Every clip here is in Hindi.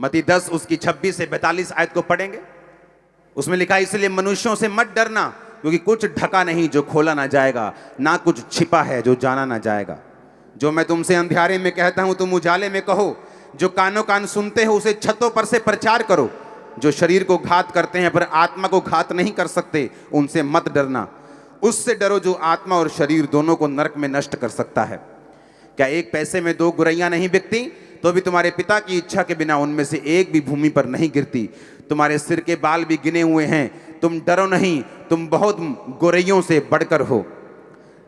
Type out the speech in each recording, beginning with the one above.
मत्ती 10 उसकी 26 से 42 आयत को पढ़ेंगे। उसमें लिखा है, इसलिए मनुष्यों से मत डरना, क्योंकि कुछ ढका नहीं जो खोला ना जाएगा, ना कुछ छिपा है जो जाना ना जाएगा। जो मैं तुमसे अंधियारे में कहता हूं तुम उजाले में कहो, जो कानों कान सुनते हो उसे छतों पर से प्रचार करो। जो शरीर को घात करते हैं पर आत्मा को घात नहीं कर सकते, उनसे मत डरना। उससे डरो जो आत्मा और शरीर दोनों को नरक में नष्ट कर सकता है। क्या एक पैसे में 2 गुरैया नहीं बिकती? तो भी तुम्हारे पिता की इच्छा के बिना उनमें से एक भी भूमि पर नहीं गिरती। तुम्हारे सिर के बाल भी गिने हुए हैं। तुम डरो नहीं, तुम बहुत गोरैयों से बढ़कर हो।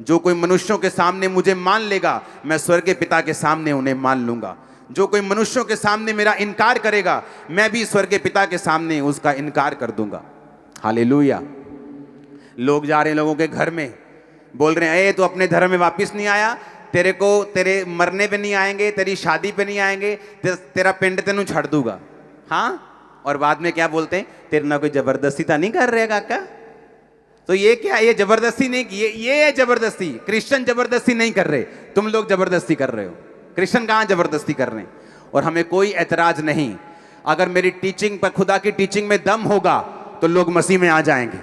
जो कोई मनुष्यों के सामने मुझे मान लेगा, मैं स्वर्ग के पिता के सामने उन्हें मान लूंगा। जो कोई मनुष्यों के सामने मेरा इनकार करेगा, मैं भी स्वर्ग के पिता के सामने उसका इनकार कर दूंगा। हालेलुया। लोग जा रहे हैं लोगों के घर में, बोल रहे हैं, तू अपने धर्म में वापस नहीं आया, तेरे मरने पे नहीं आएंगे, तेरी शादी पे नहीं आएंगे, तेरा पिंड तेनू छड़ दूंगा। हाँ, और बाद में क्या बोलते हैं, तेरे ना कोई जबरदस्ती तो नहीं कर रहे काका। तो ये क्या, ये जबरदस्ती नहीं की, ये जबरदस्ती। क्रिश्चियन जबरदस्ती नहीं कर रहे, तुम लोग जबरदस्ती कर रहे हो। क्रिश्चियन कहां जबरदस्ती कर रहे हैं? और हमें कोई ऐतराज नहीं। अगर मेरी टीचिंग पर, खुदा की टीचिंग में दम होगा तो लोग मसीह में आ जाएंगे।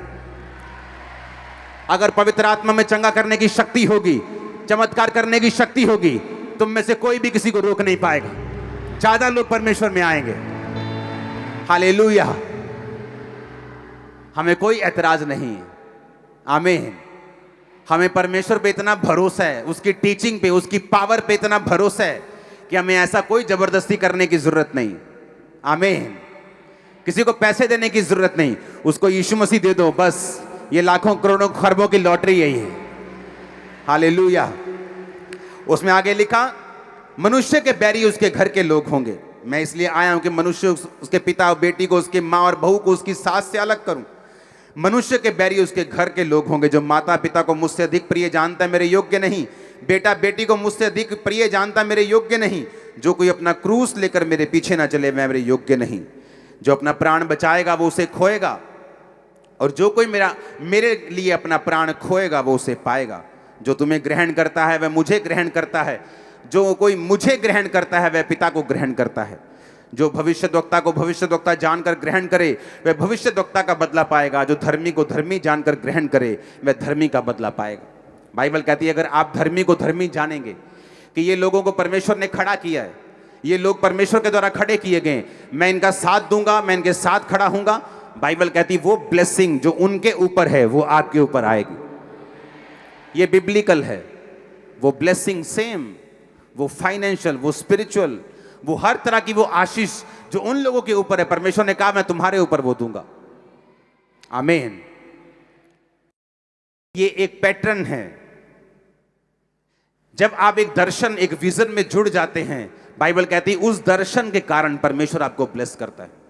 अगर पवित्र आत्मा में चंगा करने की शक्ति होगी, चमत्कार करने की शक्ति होगी, तुम में से कोई भी किसी को रोक नहीं पाएगा। ज्यादा लोग परमेश्वर में आएंगे। हालेलुया। हमें कोई ऐतराज नहीं है। आमीन। हमें परमेश्वर पे इतना भरोसा है, उसकी टीचिंग पे, उसकी पावर पे इतना भरोसा है कि हमें ऐसा कोई जबरदस्ती करने की जरूरत नहीं। आमीन। किसी को पैसे देने की जरूरत नहीं, उसको यीशु मसीह दे दो बस। ये लाखों करोड़ों खरबों की लॉटरी यही है। हालेलुया। उसमें आगे लिखा, मनुष्य के बैरी उसके घर के लोग होंगे। मैं इसलिए आया हूं कि मनुष्य उसके पिता और बेटी को, उसके माँ और बहू को उसकी सास से अलग करूं। मनुष्य के बैरी उसके घर के लोग होंगे। जो माता पिता को मुझसे अधिक प्रिय जानता है मेरे योग्य नहीं, बेटा बेटी को मुझसे अधिक प्रिय जानता मेरे योग्य नहीं। जो कोई अपना क्रूस लेकर मेरे पीछे ना चले, मैं मेरे योग्य नहीं। जो अपना प्राण बचाएगा वो उसे खोएगा, और जो कोई मेरे लिए अपना प्राण खोएगा वो उसे पाएगा। जो तुम्हें ग्रहण करता है वह मुझे ग्रहण करता है, जो कोई मुझे ग्रहण करता है वह पिता को ग्रहण करता है। जो भविष्यद्वक्ता को भविष्यद्वक्ता जानकर ग्रहण करे वह भविष्यद्वक्ता का बदला पाएगा। जो धर्मी को धर्मी जानकर ग्रहण करे वह धर्मी का बदला पाएगा। बाइबल कहती है, अगर आप धर्मी को धर्मी जानेंगे कि ये लोगों को परमेश्वर ने खड़ा किया है, ये लोग परमेश्वर के द्वारा खड़े किए गए, मैं इनका साथ दूंगा, मैं इनके साथ खड़ा हूंगा। बाइबल कहती है वो ब्लेसिंग जो उनके ऊपर है वो आपके ऊपर आएगी। ये बिब्लिकल है। वो ब्लेसिंग सेम, वो फाइनेंशियल, वो स्पिरिचुअल, वो हर तरह की वो आशीष जो उन लोगों के ऊपर है, परमेश्वर ने कहा मैं तुम्हारे ऊपर वो दूंगा। आमीन। ये एक पैटर्न है। जब आप एक दर्शन, एक विजन में जुड़ जाते हैं, बाइबल कहती है उस दर्शन के कारण परमेश्वर आपको ब्लेस करता है।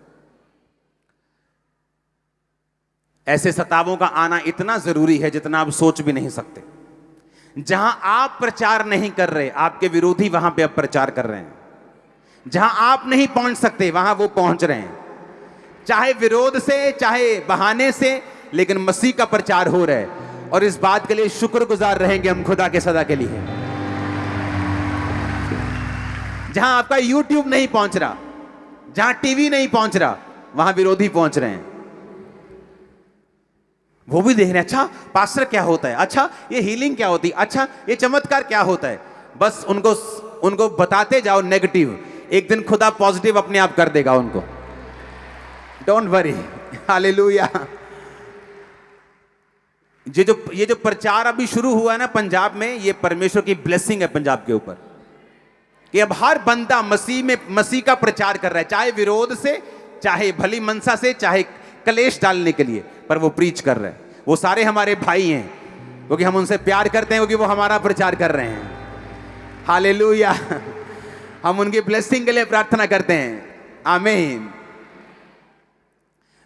ऐसे सतावों का आना इतना जरूरी है जितना आप सोच भी नहीं सकते। जहां आप प्रचार नहीं कर रहे, आपके विरोधी वहां पे अब प्रचार कर रहे हैं। जहां आप नहीं पहुंच सकते वहां वो पहुंच रहे हैं, चाहे विरोध से, चाहे बहाने से, लेकिन मसीह का प्रचार हो रहा है। और इस बात के लिए शुक्रगुजार रहेंगे हम खुदा के सदा के लिए। जहां आपका YouTube नहीं पहुंच रहा, जहां टीवी नहीं पहुंच रहा, वहां विरोधी पहुंच रहे हैं। वो भी देख रहे हैं, अच्छा पास्टर क्या होता है, अच्छा ये हीलिंग क्या होती है, अच्छा ये चमत्कार क्या होता है। बस उनको बताते जाओ नेगेटिव, एक दिन खुदा पॉजिटिव अपने आप कर देगा उनको। Don't worry. हालेलुया। ये जो प्रचार अभी शुरू हुआ है ना पंजाब में, ये परमेश्वर की ब्लेसिंग है पंजाब के ऊपर कि अब हर बंदा मसीह का प्रचार कर रहा है, चाहे विरोध से, चाहे भली मनसा से, चाहे कलेश डालने के लिए, पर वो प्रीच कर रहे हैं। वो सारे हमारे भाई हैं क्योंकि हम उनसे प्यार करते हैं, क्योंकि वो हमारा प्रचार कर रहे हैं। हालेलुया। हम उनकी ब्लेसिंग के लिए प्रार्थना करते हैं। आमीन।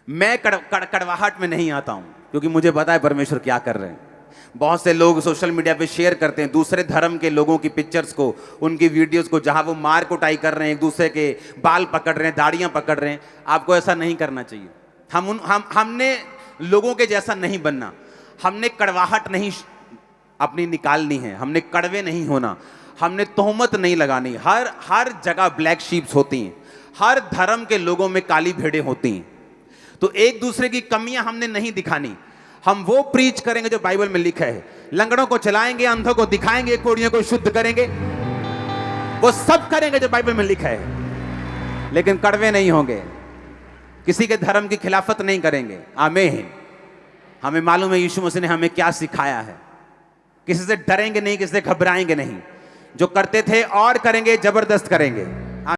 मैं कड़वाहट में नहीं आता हूं क्योंकि मुझे पता है परमेश्वर क्या कर रहे हैं। बहुत से लोग सोशल मीडिया पे शेयर करते हैं दूसरे धर्म के लोगों की पिक्चर्स को, उनकी वीडियोस को, जहां वो मार कुटाई कर रहे हैं, एक दूसरे के बाल पकड़ रहे हैं, दाढ़ियां पकड़ रहे हैं। आपको ऐसा नहीं करना चाहिए। हमने लोगों के जैसा नहीं बनना, हमने कड़वाहट नहीं अपनी निकालनी है, हमने कड़वे नहीं होना, हमने तोहमत नहीं लगानी। हर जगह ब्लैक शीप्स होती हैं, हर धर्म के लोगों में काली भेड़ें होती हैं। तो एक दूसरे की कमियां हमने नहीं दिखानी। हम वो प्रीच करेंगे जो बाइबल में लिखा है। लंगड़ों को चलाएंगे, अंधों को दिखाएंगे, कोढ़ियों को शुद्ध करेंगे, वो सब करेंगे जो बाइबल में लिखा है, लेकिन कड़वे नहीं होंगे, किसी के धर्म की खिलाफत नहीं करेंगे। आमीन। हमें मालूम है यीशु मसीह ने हमें क्या सिखाया है। किसी से डरेंगे नहीं, किसी से घबराएंगे नहीं। जो करते थे और करेंगे, जबरदस्त करेंगे।